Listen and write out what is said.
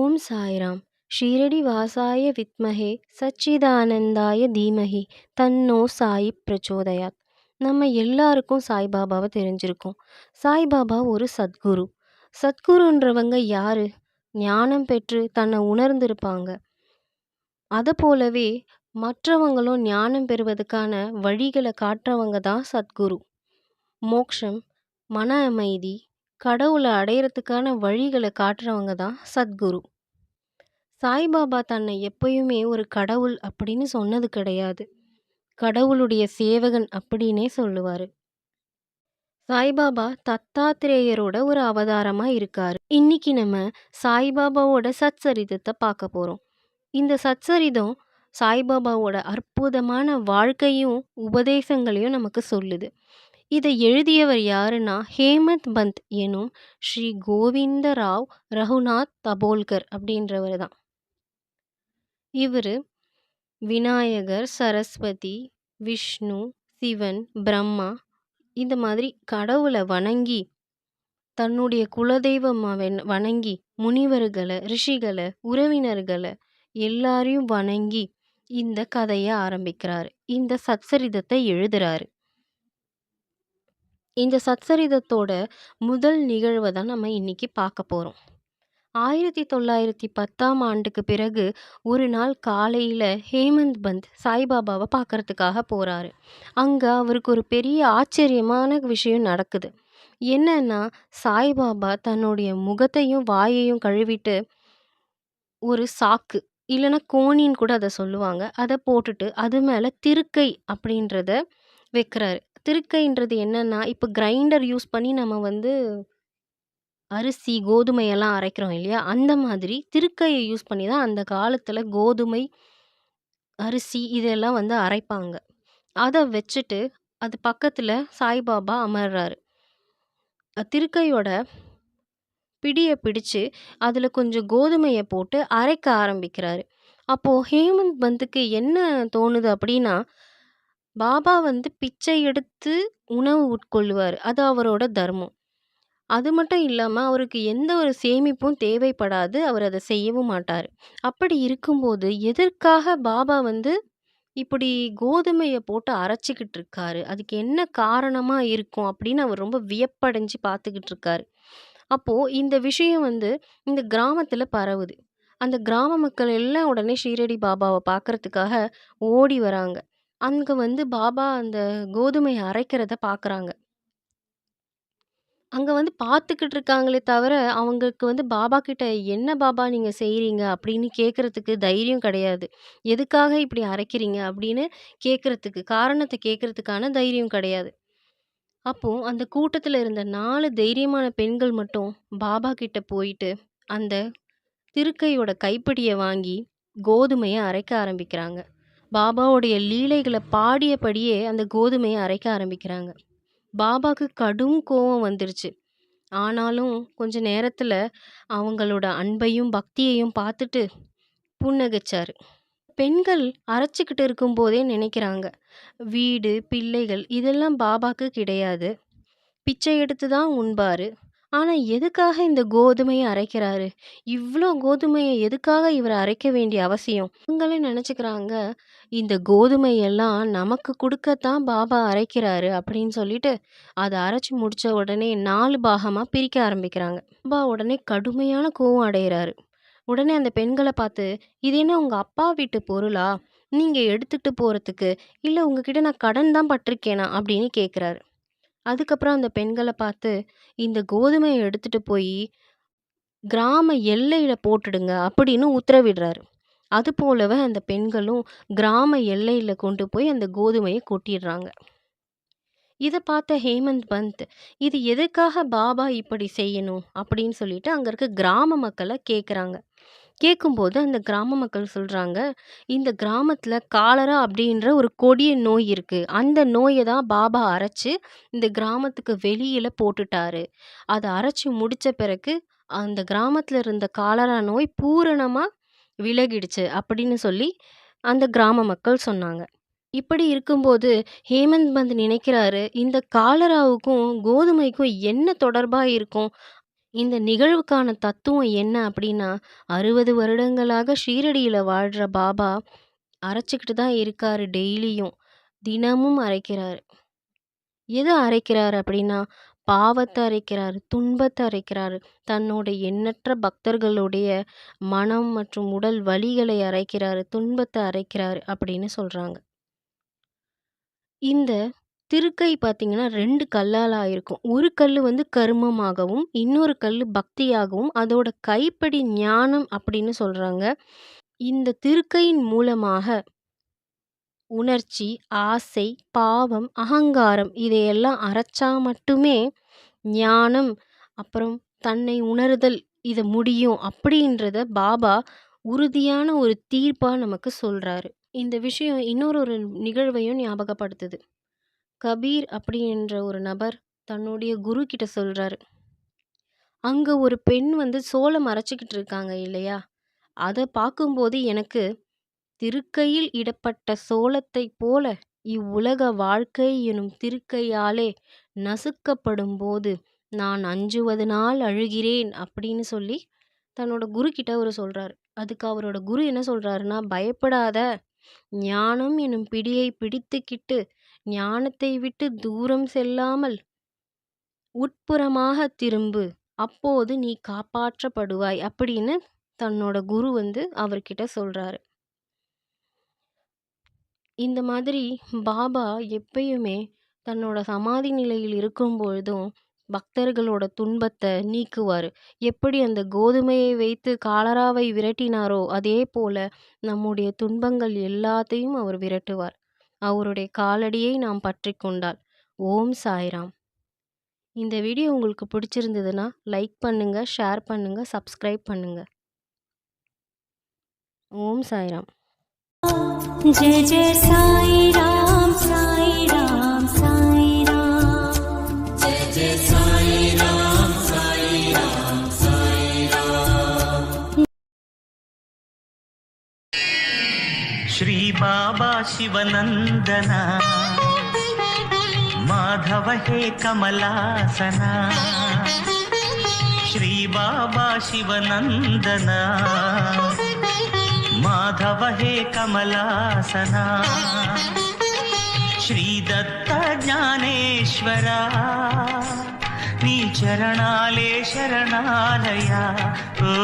ஓம் சாய்ராம். ஷீரடி வாசாய வித்மஹே சச்சிதானந்தாய தீமஹி தன்னோ சாயி பிரச்சோதயாத். நம்ம எல்லாருக்கும் சாய்பாபாவை தெரிஞ்சிருக்கும். சாய்பாபா ஒரு சத்குரு. சத்குருன்றவங்க யாரு? ஞானம் பெற்று தன்னை உணர்ந்திருப்பாங்க. அதை போலவே மற்றவங்களும் ஞானம் பெறுவதற்கான வழிகளை காட்டுறவங்க தான் சத்குரு. மோக்ஷம், மன அமைதி, கடவுளை அடையறதுக்கான வழிகளை காட்டுறவங்க தான் சத்குரு. சாய்பாபா தன்னை எப்பயுமே ஒரு கடவுள் அப்படின்னு சொன்னது கிடையாது. கடவுளுடைய சேவகன் அப்படின்னே சொல்லுவாரு. சாய்பாபா தத்தாத்திரேயரோட ஒரு அவதாரமா இருக்காரு. இன்னைக்கு நம்ம சாய்பாபாவோட சச்சரிதத்தை பார்க்க போறோம். இந்த சச்சரிதம் சாய்பாபாவோட அற்புதமான வாழ்க்கையும் உபதேசங்களையும் நமக்கு சொல்லுது. இதை எழுதியவர் யாருன்னா ஹேமந்த் பந்த் எனும் ஸ்ரீ கோவிந்தராவ் ரகுநாத் தபோல்கர் அப்படின்றவர் தான். இவர் விநாயகர், சரஸ்வதி, விஷ்ணு, சிவன், பிரம்மா இந்த மாதிரி கடவுளை வணங்கி தன்னுடைய குலதெய்வம் வணங்கி முனிவர்களை, ரிஷிகளை, உறவினர்களை எல்லாரையும் வணங்கி இந்த கதையை ஆரம்பிக்கிறாரு. இந்த சச்சரிதத்தை எழுதுறாரு. இந்த சச்சரிதத்தோட முதல் நிகழ்வை தான் நம்ம இன்னைக்கு பார்க்க போறோம். 1910ஆம் ஆண்டுக்கு பிறகு ஒரு நாள் காலையில ஹேமந்த் பந்த் சாய்பாபாவை பார்க்கறதுக்காக போறாரு. அங்க அவருக்கு ஒரு பெரிய ஆச்சரியமான விஷயம் நடக்குது. என்னன்னா, சாய்பாபா தன்னுடைய முகத்தையும் வாயையும் கழுவிட்டு ஒரு சாக்கு இல்லைன்னா கோணின்னு கூட அதை சொல்லுவாங்க, அதை போட்டுட்டு அது மேல திருக்கை அப்படின்றத வைக்கிறாரு. திருக்கைன்றது என்னன்னா, இப்போ கிரைண்டர் யூஸ் பண்ணி நம்ம அரிசி, கோதுமையெல்லாம் அரைக்கிறோம் இல்லையா? அந்த மாதிரி திருக்கையை யூஸ் பண்ணி தான் அந்த காலத்துல கோதுமை, அரிசி இதெல்லாம் அரைப்பாங்க. அத வச்சுட்டு அது பக்கத்துல சாய்பாபா அமர்றாரு. திருக்கையோட பிடிய பிடிச்சு அதுல கொஞ்சம் கோதுமைய போட்டு அரைக்க ஆரம்பிக்கிறாரு. அப்போ ஹேமந்த் பந்துக்கு என்ன தோணுது அப்படின்னா, பாபா பிச்சை எடுத்து உணவு உட்கொள்ளுவாரு. அது அவரோட தர்மம். அது மட்டும் இல்லாம அவருக்கு எந்த ஒரு சேமிப்பும் தேவைப்படாது. அவர் அத செய்யவும் மாட்டாரு. அப்படி இருக்கும்போது எதற்காக பாபா இப்படி கோதுமைய போட்டு அரைச்சுக்கிட்டு இருக்காரு? அதுக்கு என்ன காரணமா இருக்கும்? அப்படின்னு அவர் ரொம்ப வியப்படைஞ்சு பார்த்துக்கிட்டு இருக்காரு. அப்போ இந்த விஷயம் இந்த கிராமத்துல பரவுது. அந்த கிராம மக்கள் எல்லாம் உடனே ஷீரடி பாபாவ பார்க்கறதுக்காக ஓடி வராங்க. அங்க பாபா அந்த கோதுமைய அரைக்கிறத பார்க்குறாங்க. அங்க பார்த்துக்கிட்டு இருக்காங்களே தவிர, அவங்களுக்கு பாபா கிட்ட, "என்ன பாபா நீங்க செய்றீங்க?" அப்படின்னு கேட்கறதுக்கு தைரியம் கிடையாது. "எதுக்காக இப்படி அரைக்கிறீங்க?" அப்படின்னு கேட்கறதுக்கு, காரணத்த கேட்கறதுக்கான தைரியம் கிடையாது. அப்போ அந்த கூட்டத்துல இருந்த 4 தைரியமான பெண்கள் மட்டும் பாபா கிட்ட போயிட்டு, அந்த திருக்கையோட கைப்பிடிய வாங்கி கோதுமைய அரைக்க ஆரம்பிக்கிறாங்க. பாபாவுடைய லீலைகள பாடியபடியே அந்த கோதுமைய அரைக்க ஆரம்பிக்கிறாங்க. பாபாக்கு கடும் கோவம் வந்துருச்சு. ஆனாலும் கொஞ்ச நேரத்துல அவங்களோட அன்பையும் பக்தியையும் பார்த்துட்டு புன்னகைச்சாரு. பெண்கள் அரைச்சுக்கிட்டு இருக்கும்போதே நினைக்கிறாங்க, வீடு, பிள்ளைகள் இதெல்லாம் பாபாக்கு கிடையாது. பிச்சை எடுத்து தான் உண்பாரு. ஆனா எதுக்காக இந்த கோதுமைய அரைக்கிறாரு? இவ்ளோ கோதுமைய எதுக்காக இவர் அரைக்க வேண்டிய அவசியம்? இவங்களே நினைச்சுக்கிறாங்க, இந்த கோதுமையெல்லாம் நமக்கு குடுக்கத்தான் பாபா அரைக்கிறாரு அப்படின்னு சொல்லிட்டு, அத அரைச்சு முடிச்ச உடனே 4 பாகமா பிரிக்க ஆரம்பிக்கிறாங்க. பாபா உடனே கடுமையான கோவம் அடையறாரு. உடனே அந்த பெண்கள பார்த்து, "இது என்ன உங்க அப்பா வீட்டு பொருளா? நீங்க எடுத்துட்டு போறதுக்கு? இல்ல உங்ககிட்ட நான் கடன் தான் பட்டுருக்கேனா?" அப்படின்னு கேட்குறாரு. அதுக்கப்புறம் அந்த பெண்கள பார்த்து, "இந்த கோதுமைய எடுத்துட்டு போயி கிராம எல்லையில போட்டுடுங்க" அப்படின்னு உத்தரவிடுறாரு. அது போலவே அந்த பெண்களும் கிராம எல்லையில கொண்டு போய் அந்த கோதுமைய கொட்டிடுறாங்க. இத பார்த்த ஹேமந்த் பந்த், "இது எதுக்காக பாபா இப்படி செய்யணும்?" அப்படின்னு சொல்லிட்டு அங்க இருக்க கிராம மக்கள கேட்குறாங்க. கேட்கும்போது அந்த கிராம மக்கள் சொல்றாங்க, "இந்த கிராமத்துல காலரா அப்படின்ற ஒரு கொடிய நோய் இருக்கு. அந்த நோய தான் பாபா அரைச்சு இந்த கிராமத்துக்கு வெளியில போட்டுட்டாரு. அத அரைச்சு முடிச்ச பிறகு அந்த கிராமத்துல இருந்த காலரா நோய் பூரணமா விலகிடுச்சு" அப்படின்னு சொல்லி அந்த கிராம மக்கள் சொன்னாங்க. இப்படி இருக்கும்போது ஹேமந்த் பந்த் நினைக்கிறாரு, இந்த காலராவுக்கும் கோதுமைக்கும் என்ன தொடர்பா இருக்கும்? இந்த நிகழ்வுக்கான தத்துவம் என்ன அப்படின்னா, 60 வருடங்களாக ஷீரடியில வாழ்ற பாபா அரைச்சுக்கிட்டு தான் இருக்காரு டெய்லியும். தினமும் அரைக்கிறாரு. எத அரைக்கிறாரு அப்படின்னா, பாவத்த அரைக்கிறாரு, துன்பத்த அரைக்கிறாரு. தன்னோட எண்ணற்ற பக்தர்களுடைய மனம் மற்றும் உடல் வலிகளை அரைக்கிறாரு, துன்பத்த அரைக்கிறாரு அப்படின்னு சொல்றாங்க. இந்த திருக்கை பார்த்தீங்கன்னா 2 கல்லால ஆயிருக்கும். ஒரு கல்லு வந்து கருமமாகவும், இன்னொரு கல்லு பக்தியாகவும், அதோட கைப்படி ஞானம் அப்படின்னு சொல்றாங்க. இந்த திருக்கையின் மூலமாக உணர்ச்சி, ஆசை, பாவம், அகங்காரம் இதையெல்லாம் அரைச்சா மட்டுமே ஞானம், அப்புறம் தன்னை உணருதல் இது முடியும் அப்படின்றத பாபா உறுதியான ஒரு தீர்ப்பா நமக்கு சொல்றாரு. இந்த விஷயம் இன்னொரு நிகழ்வையும் ஞாபகப்படுத்துது. கபீர் அப்படின்ற ஒரு நபர் தன்னுடைய குரு கிட்ட சொல்றாரு. அங்க ஒரு பெண் வந்து சோளம் அரைச்சுக்கிட்டு இருக்காங்க இல்லையா? அத பார்க்கும்போது எனக்கு திருக்கையில் இடப்பட்ட சோளத்தைப் போல இவ்வுலக வாழ்க்கை எனும் திருக்கையாலே நசுக்கப்படும்போது நான் அஞ்சுவது நாள் அழுகிறேன் அப்படின்னு சொல்லி தன்னோட குரு கிட்ட அவரு சொல்றாரு. அதுக்கு அவரோட குரு என்ன சொல்றாருன்னா, பயப்படாத, ஞானம் எனும் பிடியை பிடித்துக்கிட்டு ஞானத்தை விட்டு தூரம் செல்லாமல் உட்புறமாக திரும்பு, அப்போது நீ காப்பாற்றப்படுவாய் அப்படின்னு தன்னோட குரு வந்து அவர்கிட்ட சொல்றாரு. இந்த மாதிரி பாபா எப்பயுமே தன்னோட சமாதி நிலையில் இருக்கும்பொழுதும் பக்தர்களோட துன்பத்தை நீக்குவாரு. எப்படி அந்த கோதுமையை வைத்து காலராவை விரட்டினாரோ, அதே போல நம்முடைய துன்பங்கள் எல்லாத்தையும் அவர் விரட்டுவார். அவருடைய காலடியை நாம் பற்றிக் கொண்டால். ஓம் சாய்ராம். இந்த வீடியோ உங்களுக்கு பிடிச்சிருந்ததுன்னா லைக் பண்ணுங்க, ஷேர் பண்ணுங்க, சப்ஸ்கிரைப் பண்ணுங்க. ஓம் சாய்ராம். जय जय साई राम साई राम साई राम जय जय साई राम साई राम साई राम श्री बाबा शिवनंदना माधव हे कमलासना श्री बाबा शिवनंदना माधव हे कमलासना श्रीदत्त ज्ञानेश्वरा नी चरणाले शरणालया ओ